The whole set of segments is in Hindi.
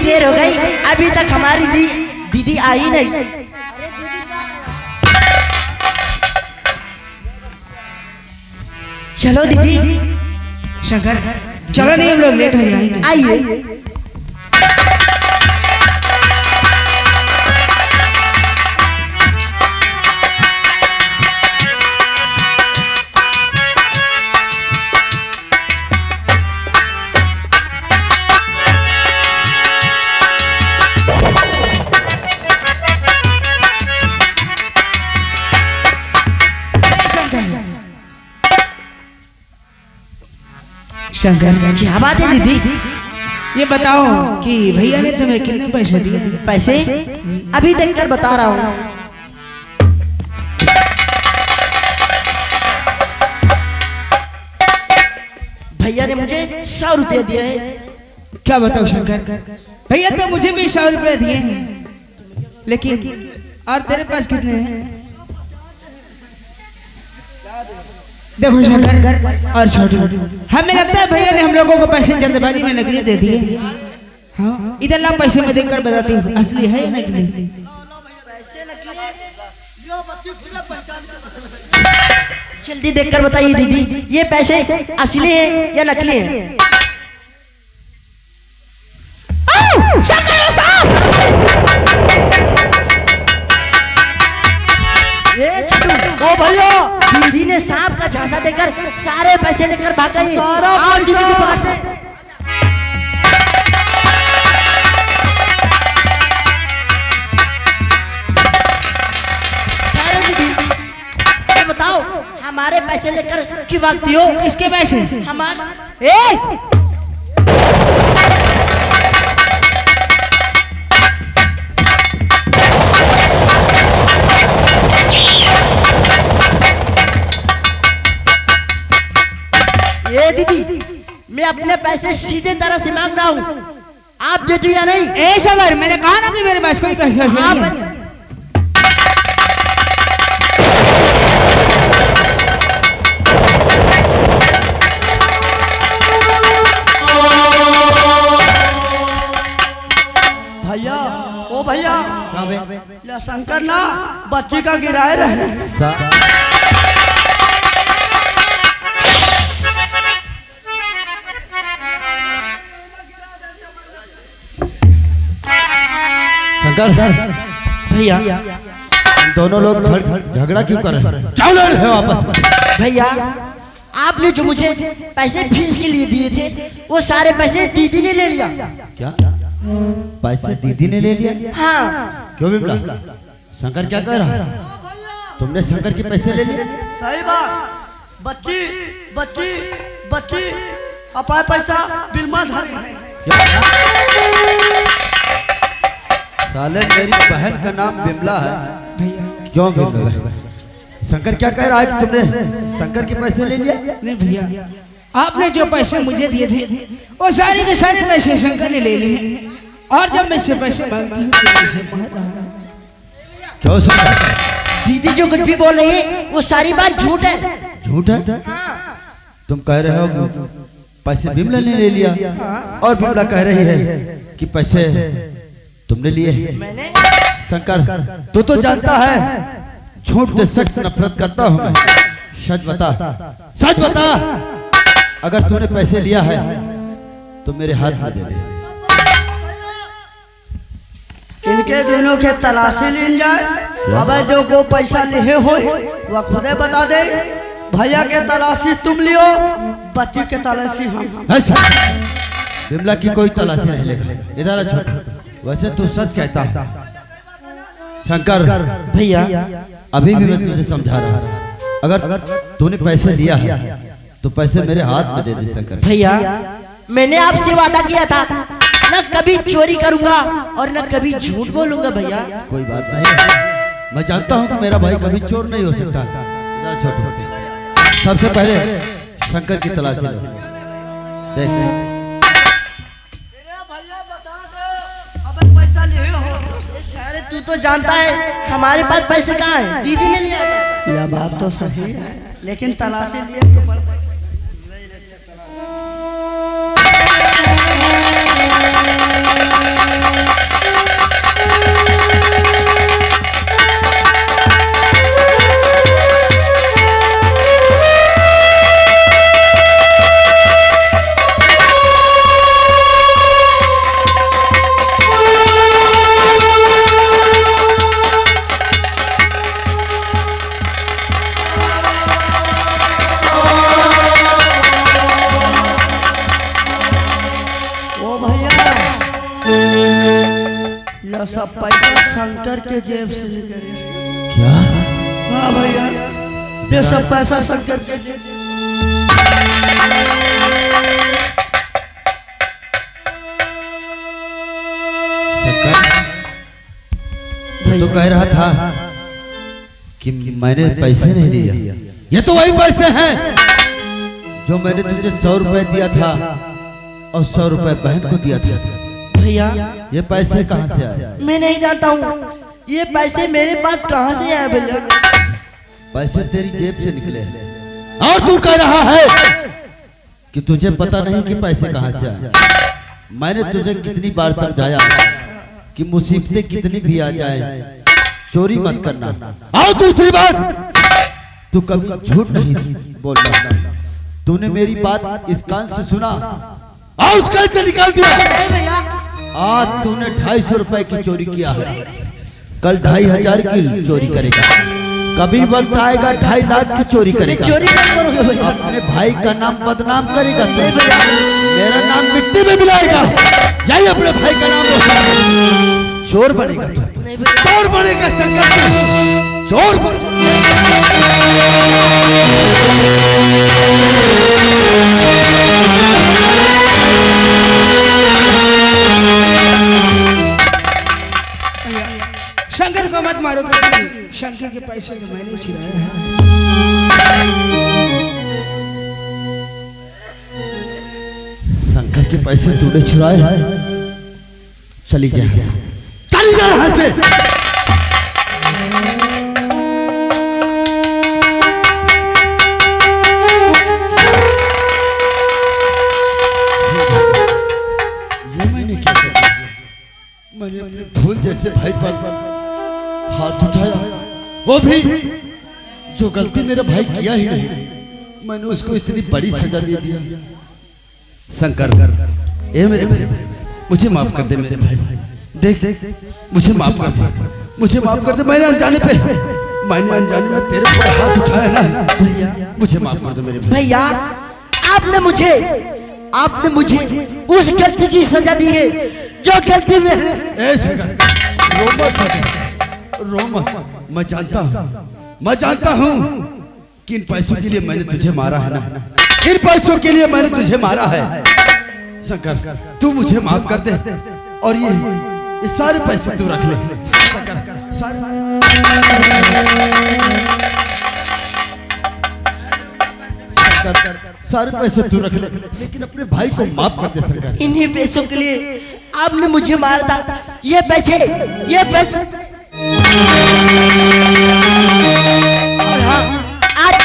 देर हो गई, अभी तक हमारी दीदी आई नहीं। चलो दीदी। शंकर चलो, नहीं हम लोग लेट हो जाएंगे। आइए। शंकर क्या बात है दीदी? ये बताओ कि भैया ने तुम्हें कितने पैसे दिए? पैसे अभी देखकर बता रहा हूँ। भैया ने मुझे 100 रुपये दिए हैं। क्या बताओ शंकर, भैया तो मुझे भी 100 रुपये दिए हैं, लेकिन और तेरे पास कितने हैं? देखो शंकर और छोटू, हमें लगता है भैया ने हम लोगों को पैसे जल्दबाजी में नकली दे दिए। हाँ, इधर ला पैसे में देखकर बताती हूँ असली है या नकली। जल्दी देखकर बताइए दीदी, ये पैसे असली है या नकली है? शंकर साहब, ये छोटू, ओ भैया, दीदी ने सांप का झांसा देकर सारे पैसे लेकर भाग गई। आप दीदी को पकड़ते। दीदी, ये बताओ, हमारे पैसे लेकर क्यों भागती हो? किसके पैसे? हमारे। ये दीदी, मैं अपने पैसे सीधे तरह से मांग रहा हूँ, आप दे दो या नहीं? ए शंकर, मैंने कहा ना कि मेरे पास कोई पैसे नहीं है। भैया, ओ भैया, या शंकर ना बच्ची का गिराए रहे। शंकर भैया, दोनों लोग झगड़ा क्यों कर रहे हैं? क्या लड़ रहे हो आपस में? भैया, आपने जो मुझे पैसे फीस के लिए दिए थे, वो सारे पैसे दीदी ने ले लिया। क्या पैसे दीदी ने ले लिया? हाँ। क्यों बिमला? शंकर क्या कह रहा है? तुमने शंकर के पैसे ले लिए? सही बात। बच्ची बच्ची बच्ची अपा पैसा बिल्मा धरी। साले मेरी बहन का नाम बिमला है। क्यों बिमला? शंकर क्या कह रहा है कि तुमने शंकर के पैसे ले लिए? नहीं भैया, आपने जो पैसे मुझे दिए थे वो सारे के सारे पैसे शंकर ने ले लिए, और जब मैं से पैसे मांगती हूँ तो मुझे मार रहा है। क्यों शंकर? दीदी जो कुछ भी बोल रही है वो सारी बात झूठ है। झूठ है? तुम कह रहे हो कि पैसे बिमला ने ले लिया, और बिमला कह रही है कि पैसे तुमने लिए। मैंने? शंकर, तू तो जानता है झूठ से सख्त नफरत करता हूं मैं। सच बता, सच बता, अगर तूने पैसे लिया है तो मेरे हाथ में दे दे। इनके दोनों के तलाशी लीन जाए। अब जो को पैसा लिए हो वह खुदे बता दे। भैया के तलाशी तुम लियो, बच्ची के तलाशी हम। बिमला की कोई तलाशी नहीं लेगा। इधर आ छोटू, वैसे तू सच कहता है। शंकर भैया, अभी भी मैं तुझे समझा रहा हूँ, अगर तूने पैसे लिया है तो पैसे मेरे हाथ में दे दे। शंकर भैया, मैंने आपसे वादा किया था न कभी चोरी करूंगा और न कभी झूठ बोलूंगा। भैया कोई बात नहीं, मैं जानता हूँ कि मेरा भाई कभी चोर नहीं हो सकता। इधर छोटू, सबसे पहले शंकर की तलाशी लो। देख पैसा लिए हो। सारे तू तो जानता है हमारे पास पैसे कहाँ हैं, दीदी ने लिया था। यह बात तो सही है, लेकिन तलाशी लिए तो यह सब पैसा शंकर के जेब से निकले। क्या? हाँ भैया, ये सब पैसा शंकर के जेब से। तो कह रहा था कि मैंने पैसे नहीं लिए। ये तो वही पैसे हैं जो मैंने तुझे 100 रुपए दिया था और 100 रुपए बहन को दिया था। भैया ये पैसे कहाँ से आए? मैं नहीं जानता हूँ, ये पैसे मेरे पास कहाँ से आए भैया? पैसे तेरी जेब से निकले हैं। और तू कह रहा है कि तुझे पता नहीं कि पैसे कहाँ से आए। मैंने तुझे कितनी बार समझाया कि मुसीबतें कितनी भी आ जाए चोरी मत करना। और दूसरी बात, तू कभी झूठ नहीं बोलना। तूने मेरी बात इस कान से सुना और उस कान से निकाल दिया। नहीं भैया, आज तूने 250 रुपए की चोरी किया है, कल 2500 की चोरी करेगा, कभी वक्त आएगा 2.5 लाख की चोरी करेगा। चोरी नहीं करोगे भैया। अपने भाई का नाम बदनाम करेगा तो मेरा नाम मिट्टी में मिलाएगा। यही अपने भाई का नाम रोशन, चोर बनेगा तू, नहीं भैया। चोर बनेगा शंकर, चोर शंकर को मत मारो, शंकर के पैसे तो मैंने चुराए हैं। शंकर के पैसे तूने चुराए हैं? चली जा यहाँ से, चली जा यहाँ से। ये मैंने क्या किया? मैंने अपने भूल जैसे भाई पर हाथ उठाया, वो भी जो गलती मेरा भाई किया ही नहीं, मैंने उसको इतनी बड़ी सजा दे दिया। शंकर, ए मेरे भाई, मुझे माफ कर दे मेरे भाई। देख, मुझे माफ कर दे, मुझे माफ कर दे। मैंने अनजाने में तेरे ऊपर हाथ उठाया ना, मुझे माफ कर दो मेरे भाई। भैया आपने मुझे उस गलती की सजा दी है जो गलती में है। ए शंकर, रो मत। मैं जानता हूँ कि इन पैसों के लिए मैंने तुझे मारा है ना, इन पैसों के लिए मैंने तुझे मारा है। शंकर, तू मुझे माफ कर दे और ये सारे पैसे तू रख ले। शंकर, सारे पैसे तू रख ले, लेकिन अपने भाई को माफ कर दे। शंकर, इन्हीं पैसों के लिए आपने मुझे मारा था। ये पैसे और हाँ, आज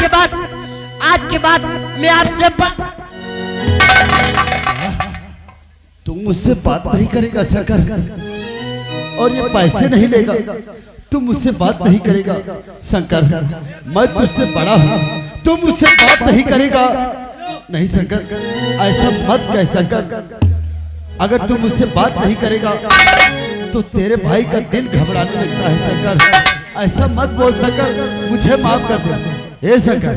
के बाद मैं आपसे तुम मुझसे बात नहीं करेगा शंकर, और ये पैसे नहीं लेगा, तुम मुझसे बात नहीं करेगा शंकर। मैं तुझसे बड़ा हूँ, तुम मुझसे बात नहीं करेगा। नहीं शंकर, ऐसा मत कह शंकर। अगर तुम मुझसे बात नहीं करेगा तो तेरे भाई का दिल घबराने लगता है शंकर। ऐसा मत बोल शंकर, मुझे माफ कर दे। ए शंकर,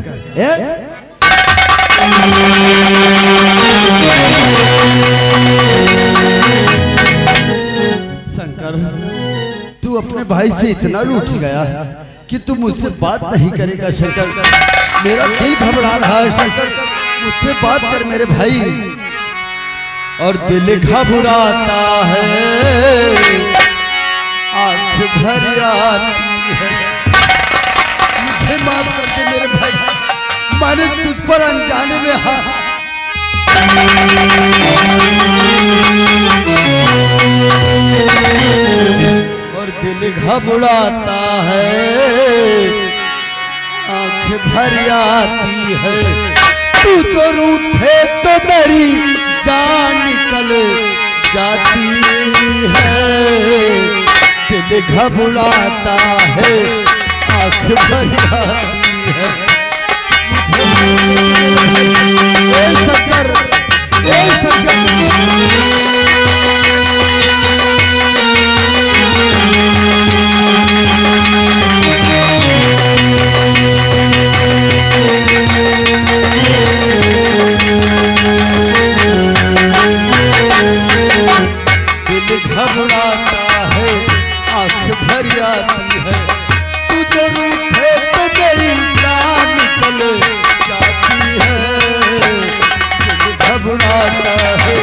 शंकर, तू अपने भाई से इतना रूठ गया कि तू मुझसे बात नहीं करेगा शंकर। मेरा दिल घबरा रहा है शंकर, मुझसे बात कर मेरे भाई। और दिल घबराता है, आंख भर आती है। मुझे माफ कर दे मेरे भाई, मैंने तुझ पर अनजाने में और दिल घबराता है, आंख भर आती है। तू जो रूठे तो मेरी जान निकल जाती है। दिल घबराता है, आंख भर आती है। ए शंकर, ए शंकर, दिल घबराता है, फरियादी है। तू जो रूठे तो मेरी जान निकल जाती है। दिल घबराता है,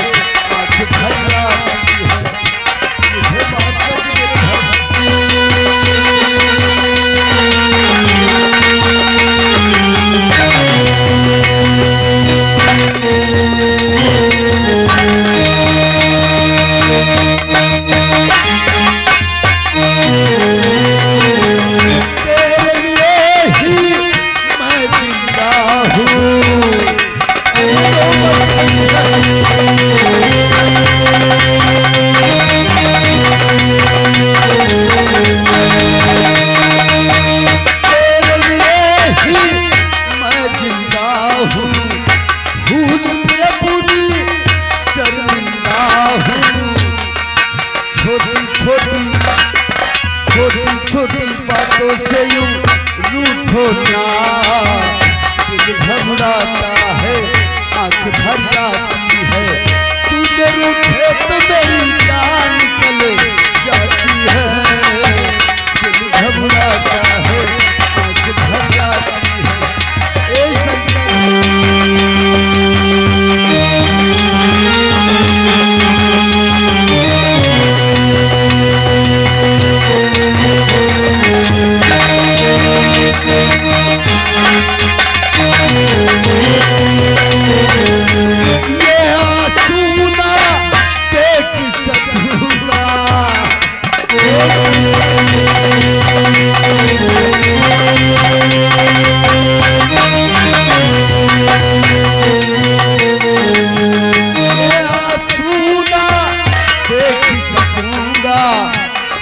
आँख भर जाती है। मुझे बात कर मेरे छोटी बातों से यूं रूठो ना। दिल घबराता है, आँख भर जाती है। तू जो रूठे तो मेरी जान निकल जाती है। दिल घबराता है, आँख भर जाती है। ए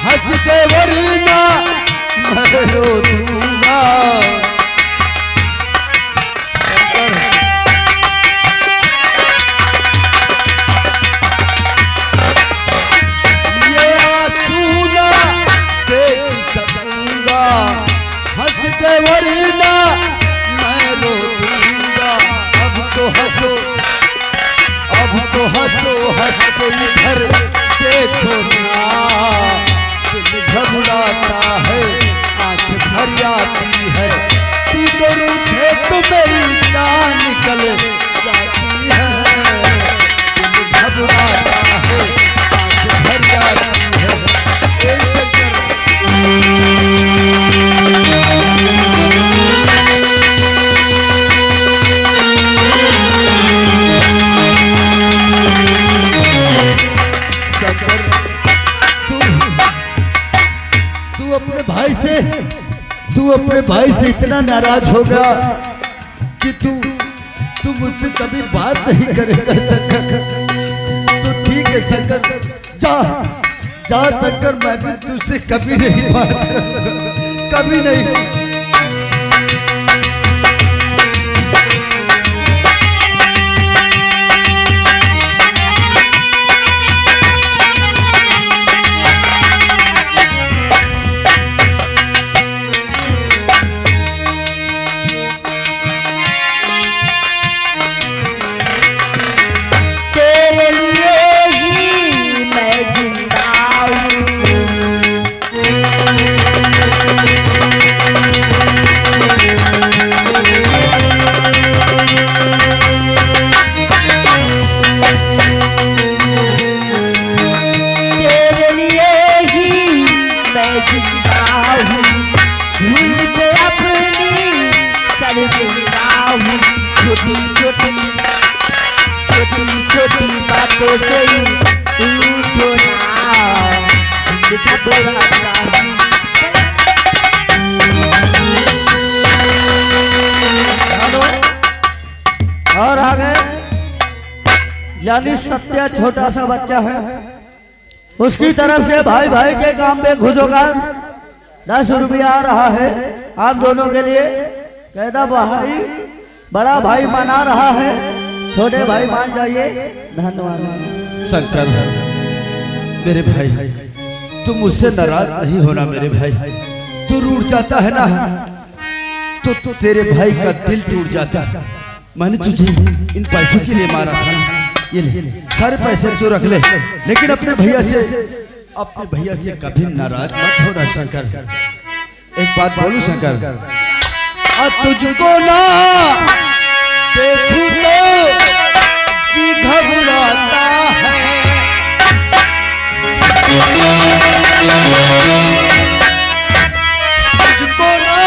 हंसते वरना मैं रो दूंगा। ये आंसू ना देख सकूंगा, हंसते वरना मैं रो दूंगा। अब तो हंसो, अब तो हंसो, हंसो इधर देखो ना। दिल घबराता है, आँख भर जाती है। तू जो रूठे तो मेरी जान निकल जाती है। दिल घबराता है, आँख भर जाती है। ए तू अपने भाई से इतना नाराज होगा कि तू मुझसे कभी बात नहीं करेगा शंकर। तो ठीक है शंकर, जा जा शंकर, मैं भी तुझसे कभी नहीं बात करूंगा, कभी नहीं। छोटी बातों से रूठो ना। और आगे यानी सत्या छोटा सा बच्चा है, उसकी तरफ से भाई भाई के काम पे घुसोगा 10 रुपया आ रहा है आप दोनों के लिए। कहता भाई बड़ा भाई मना रहा है, छोटे भाई मान जाइए। धन्यवाद। शंकर मेरे भाई, तुम मुझसे नाराज नहीं होना मेरे भाई। तू रूठ जाता है ना तो तेरे भाई का दिल टूट जाता है। मैंने तुझे इन पैसों के लिए मारा था, ये ले सारे पैसे तू रख ले, लेकिन अपने भैया से अपने भैया से कभी नाराज मत होना शंकर। एक बात बोलूं शंकर, तुझको ना देखूं तो जी घबराता है, तुझको ना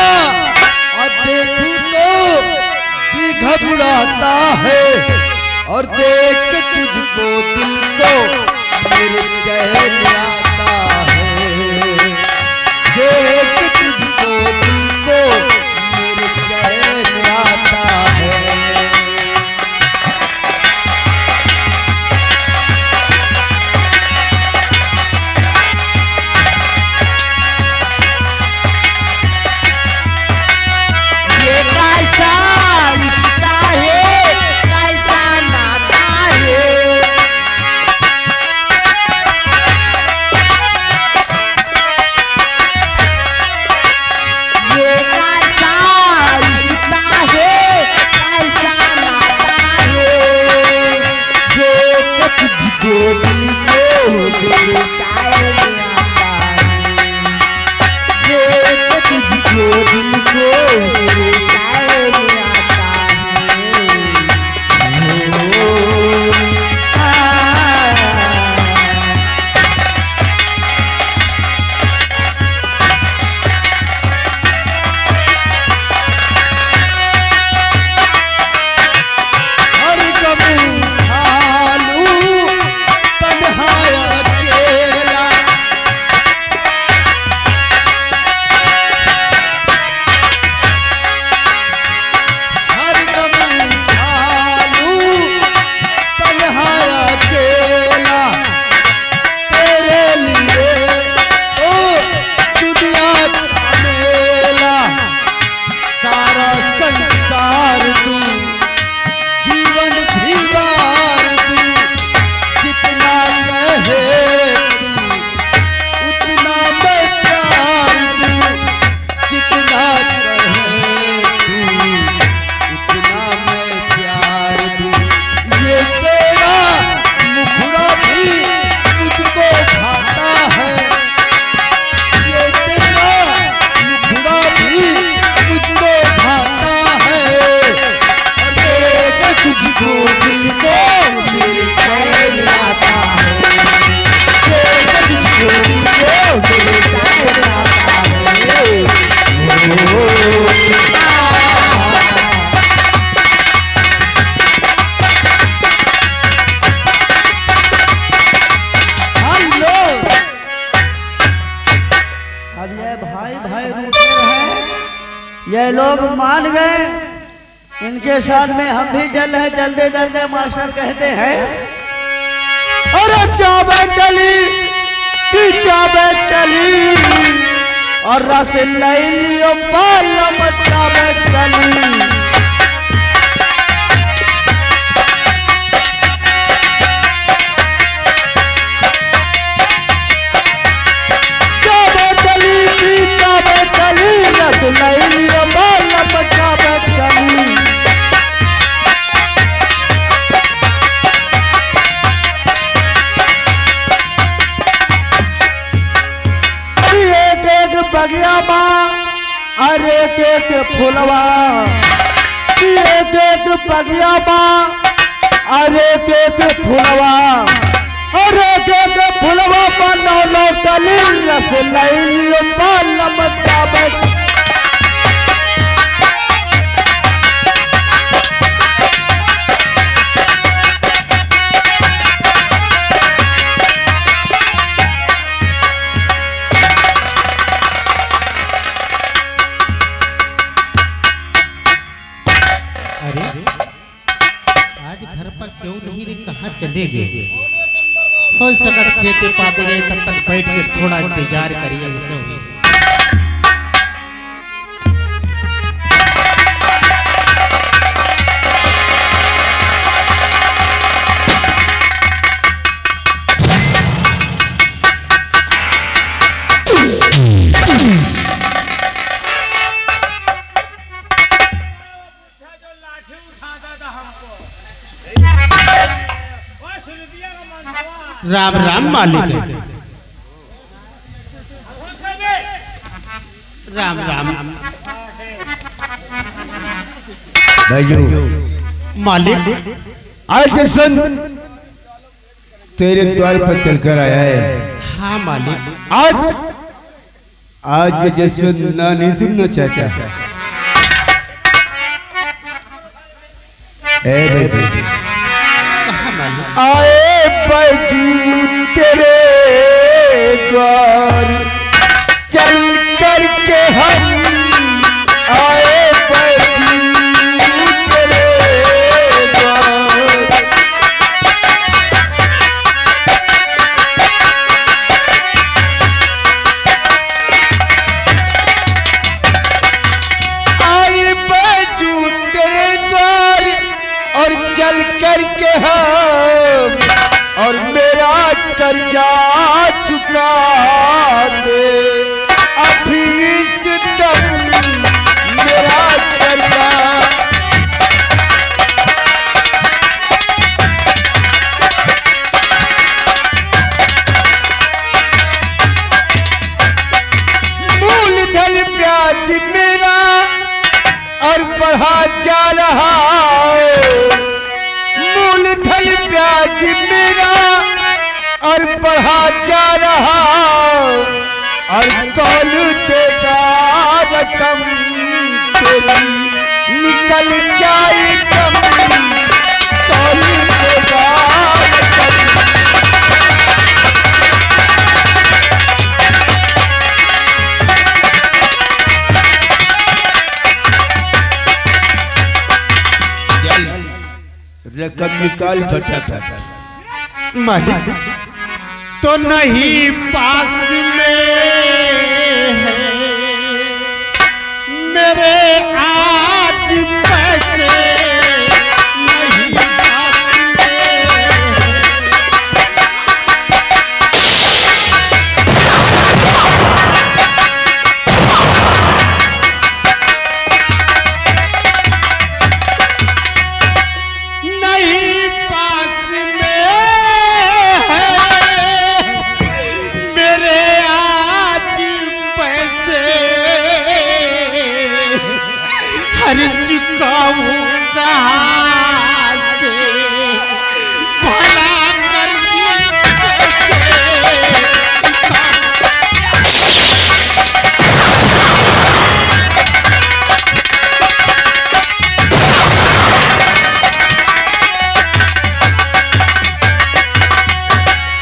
देखूं तो जी घबराता है, और देख के तुझको दिल को मेरे चैन आता है, देख के तुझको दिल को मेरे चैन आता है। ये कैसा रिश्ता है, कैसा नाता है, ये कैसा रिश्ता है, कैसा नाता है, देख के तुझको दिल को मेरे चैन आता है, देख के तुझको दिल को मेरे चैन आता हर कभी हालू तन्हाया अकेला, हर कभी हालू तन्हाया अकेला, तेरे लिए ओ दुनिया का मेला, सारा संसार तू जीवन भी वार तू, जितना कहे तू उतना मैं प्यार तू, जितना कहे तू उतना मैं प्यार तू, ये तेरा मुखड़ा भी मुझको भाता है, ये तेरा मुखड़ा भी मुझको भाता है, तुझको दिल को मेरे चैन आता है, तुझको दिल को मेरे चैन आता है। हेलो, अब ये भाई भाई रूठे रहे, ये लोग मान गए, इनके साथ में हम भी चल है, जल्दे जल्दे मास्टर कहते हैं, अरे चाबे चली कि चाबे चली, और रस लियो पालम चाबे चली, चाबे चली कि चाबे चली, रस लियो पालम चाबे चली, बगिया माँ अरे के फुलवा, एक बगिया माँ अरे के फुलवा, अरे के फुलवा बनौलो कली, रस लियो पालम चाबे, आज घर पर क्यों नहीं रे, कहाँ चले गए? सोच सकत खेते पाते गए, तब तक बैठ के थोड़ा इंतजार करिए। राम राम मालिक। राम राम। भाइयों, मालिक आज जसवंत तेरे द्वार पर चलकर आया है। हाँ मालिक। आज ये जसवंत ना नहीं सुनना चाहता है। आए बैजू तेरे द्वार चल कर के हम आए बैजू तेरे द्वार। आए बैजू तेरे द्वार और चल कर के हम और मेरा कर्जा चुका दे। अभी इस दम मेरा कर्जा मूलधन ब्याज मेरा और बढ़ा जा रहा है। मूलधन ब्याज मेरा और बढ़ा जा रहा और कौन देगा रकम तेरी निकल जाए कम। कौन देगा रकम रकम निकाल फटाफट। मालिक तो नहीं पास में है मेरे आज पैसे, नहीं पास में नहीं पास में मेरे आज पैसे, हर चुकाऊं कहाँ से भला कर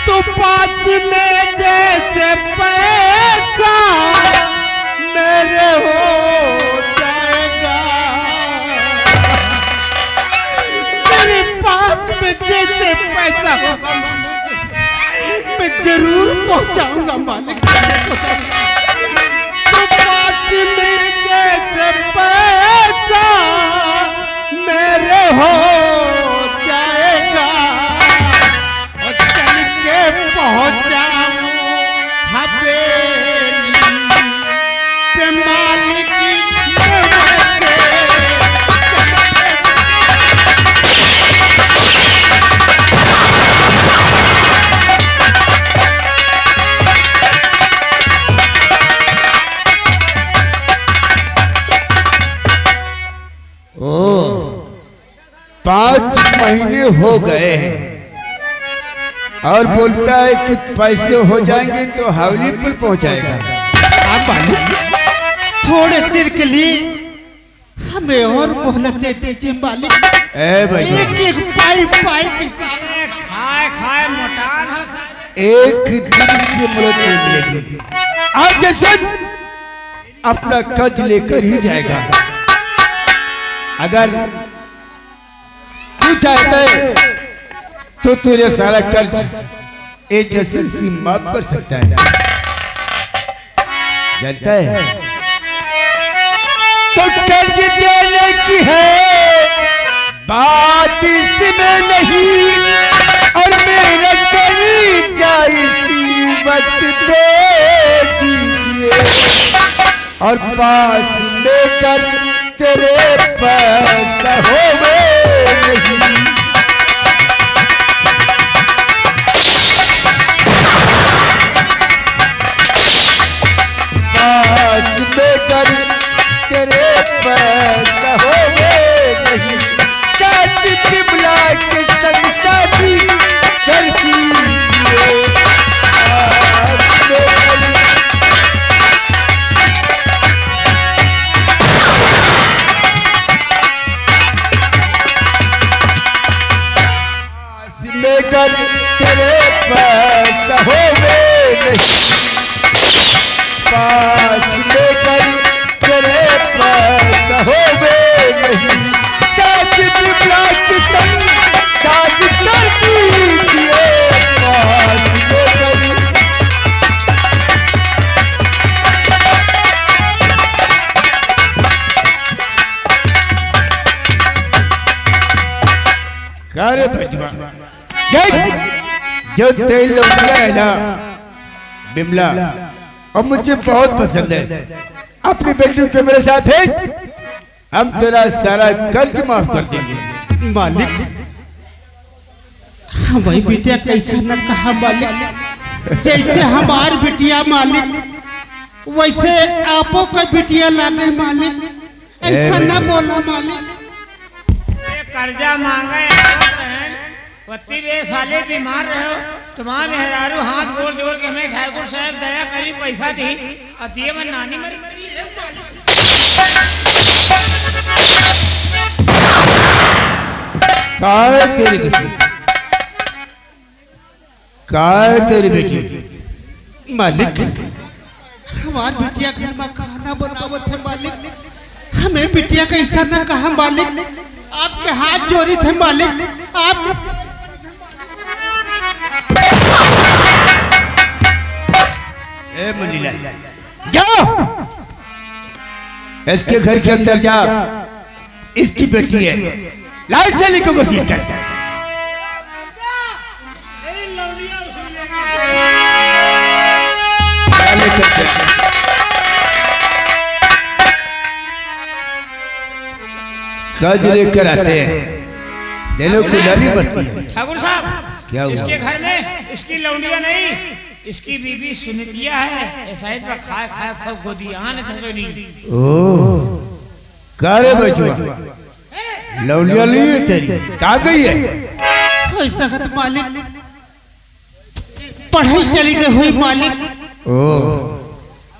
तो पास में जैसे पैसा मेरे हो जाएगा। मेरे पास में जैसे पैसा होगा मैं जरूर पहुंचाऊंगा मालिक। तो पास में जैसे पैसा मेरे हो जाएगा और चल के पहुंचाऊं हवेली पे मालिक ओ 5 महीने हो गए हैं और बोलता है कि पैसे हो जाएंगे तो हवेली पर पहुंचाएगा। आप मालिक थोड़े देर के लिए हमें और मोहलत दे दीजिए मालिक। ए भाई, एक एक पाई पाई के सारे खाए खाए मोटा एक दिन की मोहलत नहीं मिलेगी। आज जसवंत अपना कर्ज लेकर ही जाएगा। अगर तू चाहता है तो तुझे सारा कर्ज ए जसवंत सिंह माफ कर सकता है। जानता है तो कर्ज देने की है बात इसमें नहीं और मेरा करी जाए सीमत दे दीजिए और पास में कर तेरे पैसा होवे नहीं। पास में अरे बचवा देख, जो तेल लौटिया है ना बिमला, और मुझे बहुत पसंद है। अपनी बेटी को मेरे साथ भेज, हम तेरा सारा कर्ज माफ कर देंगे। मालिक हमारी बिटिया कैसे न कहा मालिक, जैसे हमार बिटिया मालिक वैसे आपो का बिटिया लागे मालिक, ऐसा न बोला मालिक। कर्जा मांगे पति वे साले बीमार रहो, तुम्हारा मेहरारू हाथ गोड़ जोड़ के हमें ठाकुर साहब दया करी पैसा दी अतिये में नानी मरी काय तेरी बेटी, काय तेरी बेटी। मालिक हमार बिटिया घर में खाना बनावत है मालिक, हमें बिटिया का ऐसा न कहा मालिक, आपके हाथ जोड़ी थे मालिक। आप ए मनीला जाओ, इसके घर के अंदर जा, इसकी बेटी है, लाइट से लिखो को सीख कर। कर्ज लेकर आते हैं, दिलों को लाली बढ़ती है। ठाकुर साहब क्या हुआ? इसके घर में इसकी लौंडिया नहीं, इसकी बीबी सुनितिया है। शायद वह खाए खाए खूब गोदियान थसोली। ओह कारे बचवा, लौलिया नहीं है तेरी, कहाँ गई है? ऐसा कहते मालिक पढ़ाई चली गई हुई मालिक। ओह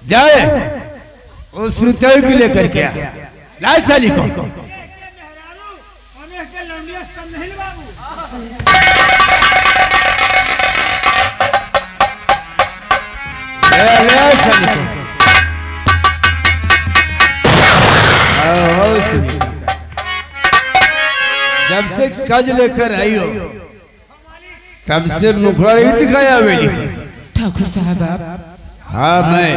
जाए उस रुतई को लेकर के आ, लाइट से लिखो। जब से कर्ज लेकर आई हो तब से मुखड़ा नहीं दिखाया बेली। ठाकुर साहब आप? हाँ मैं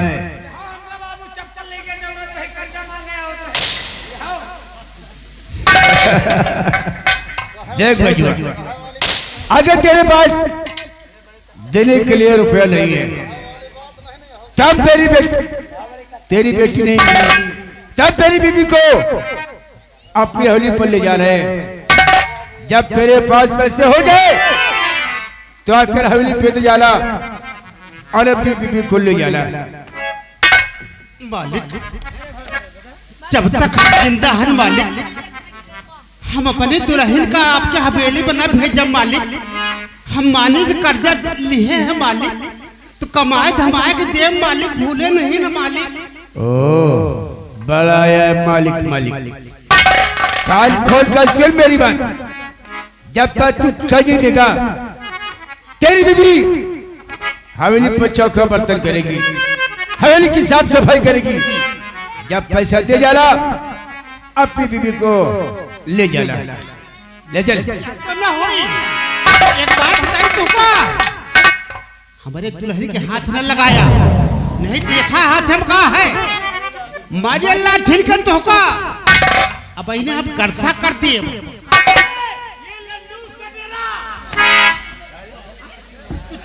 देख बचवा, अगर तेरे पास देने के लिए रुपया नहीं है तब तेरी बेटी नहीं मिली, तब तेरी बीबी को अपनी हवेली पर ले जा रहे हैं। जब तेरे पास पैसे हो जाए तो आकर हवेली पे जाला और अपनी बीबी को ले जाना। मालिक जब तक हम जिंदा हैं मालिक, हम अपने दुल्हन का आपके हवेली बना भेजब मालिक। हम माने जो कर्जा लिए हैं मालिक, तो कमाए धमाए के देव मालिक, भूले नहीं ना मालिक। ओ बड़ा है मालिक। मालिक कान खोल कर सुन मेरी बात, जब तक तू कर नहीं देगा तेरी बीबी हवेली पर चौका बर्तन करेगी, हवेली की साफ सफाई करेगी। जब पैसा दे जाना अपनी बीबी को ले जाना, ले चल। एक बात बताई तुमको, हमारे दुल्हन के हाथ न लगाया, नहीं देखा हाथ हम कहा है मारे अल्लाह ठीक कर तो का। अब इन्हें आप कर्जा कर दिए,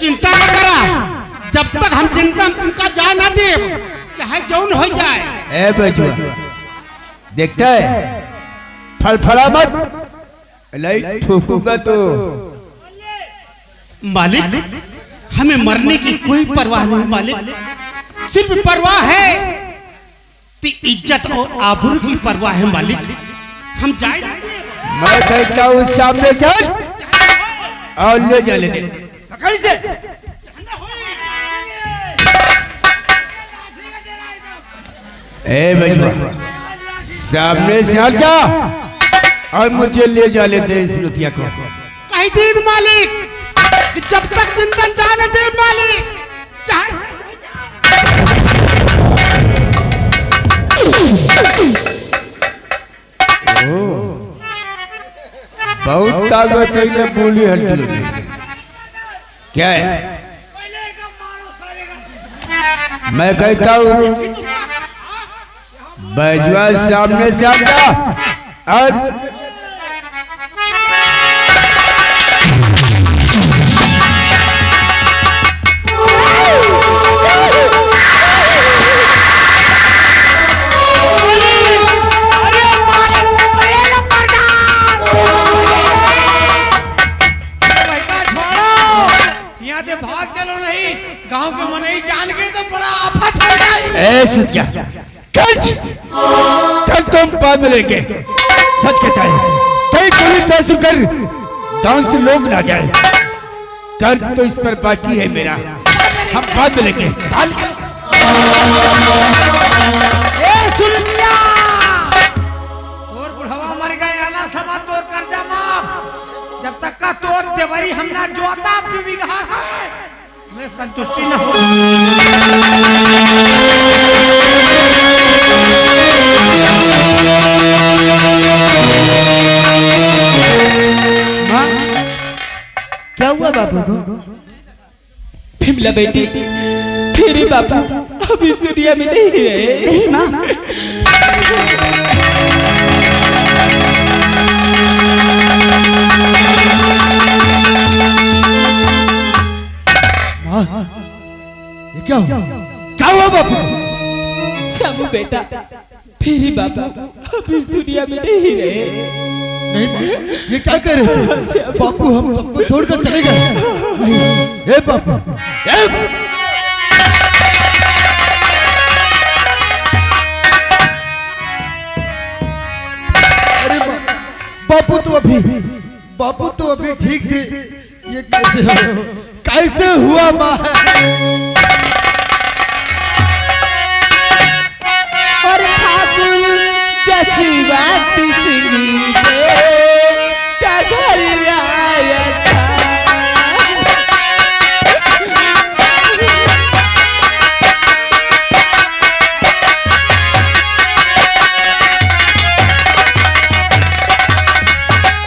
चिंता न करा, जब तक हम चिंता तुमका जा ना दे, चाहे जौन हो जाए। ए बचवा देखता है फलफला मत, लाइट ठोकूंगा तो। मालिक हमें मरने की कोई परवाह नहीं मालिक, सिर्फ परवाह है कि इज्जत और आबरू की परवाह है मालिक। हम जाए मैं कहता हूँ सामने चल और ले जा, ले दे पकड़ से। ए बचवा सामने से हट जा और मुझे ले जा, लेते इस लुतिया को। कहीं दिन मालिक, जब तक जिंदा जाने दे मालिक, चाहे बहुत ताकत है ना, बोली हल्टी क्या है? मैं कहता हूँ बैजवा सामने से आ जा और तो बड़ा आफत हो जाए। ए सत्या कल तुम बाद में लेंगे। सच कहता है कहीं कोई पैसे कर गांव से लोग ना जाए। दर्द तो इस पर बाकी है मेरा, हम बाद में लेंगे। तोर बुढ़वा मर गए आना समाज तोर कर्जा माफ। जब तक का तोर देवरी हम ना जोता अपनी बिगहा है हमें संतुष्टि न हो। क्या हुआ बापू को? फिमला बेटी तेरे बापू अब इस दुनिया में नहीं रहे। नहीं माँ। ये क्या हुआ बापू? समू बेटा तेरे बापू अब इस दुनिया में नहीं रहे। नहीं माँ, ये क्या कह रहे थे? बापू हम सबको छोड़कर चले गए। नहीं, ए बापू, अरे बापू तो अभी ठीक थे। ये कैसे हुआ माँ? और ठाकुर जसवंत सिंह का घर आया था।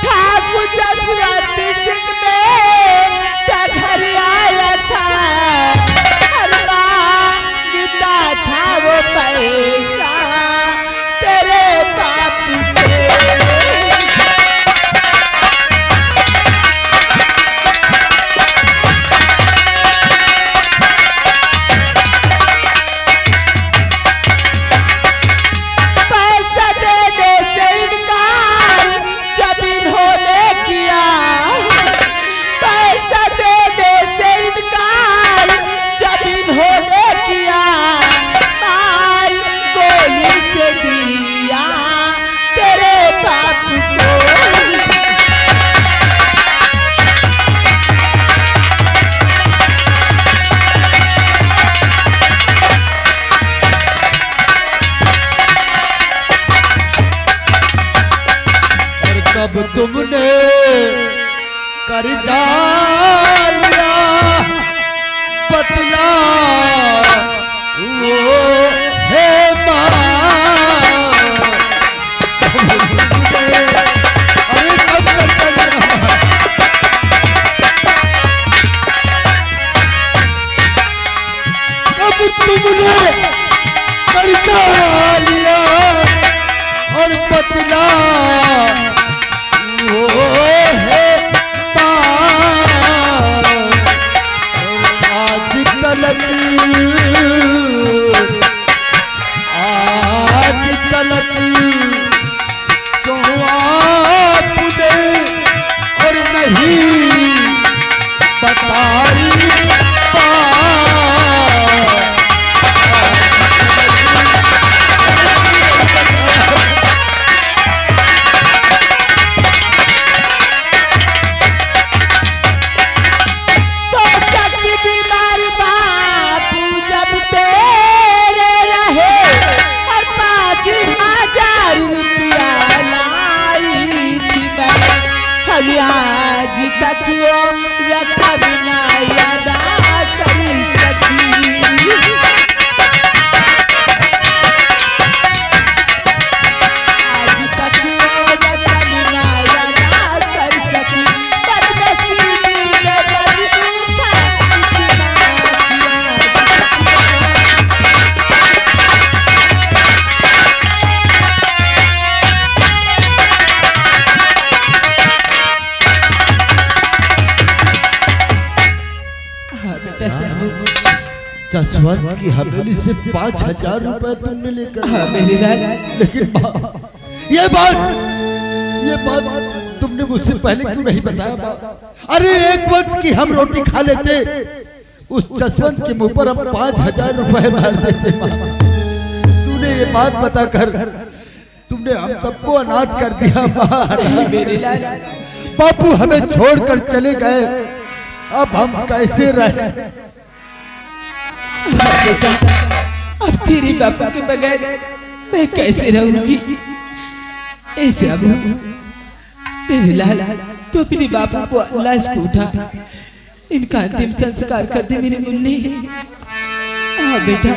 ठाकुर जसवंत सिंह का घर आया था। हर मांगता था वो पैसा तेरे बाप से। पैसा देने से इनकार जब इन्होंने किया। पैसा देने से इनकार जब इन्होंने किया। मार गोली से दिया तेरे बाप को। और कब तुमने कर्जा लिया बतला वो है माँ। अरे कब कर्जा लिया? कब तुमने कर्जा लिया और बतला वो है आज तलक क्यों आपने और नहीं बताई तो शक्ति बीमार बापू जब तेरे रहे। हर 5,000 रुपया लाई थी मैं। हल आज तक वो रकम ना अदा कर सकी। आज तक वो रकम ना अदा कर सकी। बदनसीबी ने मजबूर था जसवंत की हवेली से 5,000 रुपए तुमने लेकर मेरी राज। लेकिन ये बात तुमने मुझसे पहले क्यों नहीं बताया माँ? अरे एक वक्त की हम रोटी खा लेते उस जसवंत के मुंह पर हम 5,000 रुपए मार देते माँ। तूने ये बात बताकर तुमने हम सबको अनाथ कर दिया माँ। मेरे लाल, बापू हमें छोड़कर चले गए, अब हम कैसे रहे? बेटा, अब तेरे बापू के बगैर मैं कैसे रहूंगी? ऐसे अब मेरे लाल, तो अपने बापू को लाश को उठा, इनका अंतिम संस्कार कर दे मेरे मुन्ने। हाँ बेटा,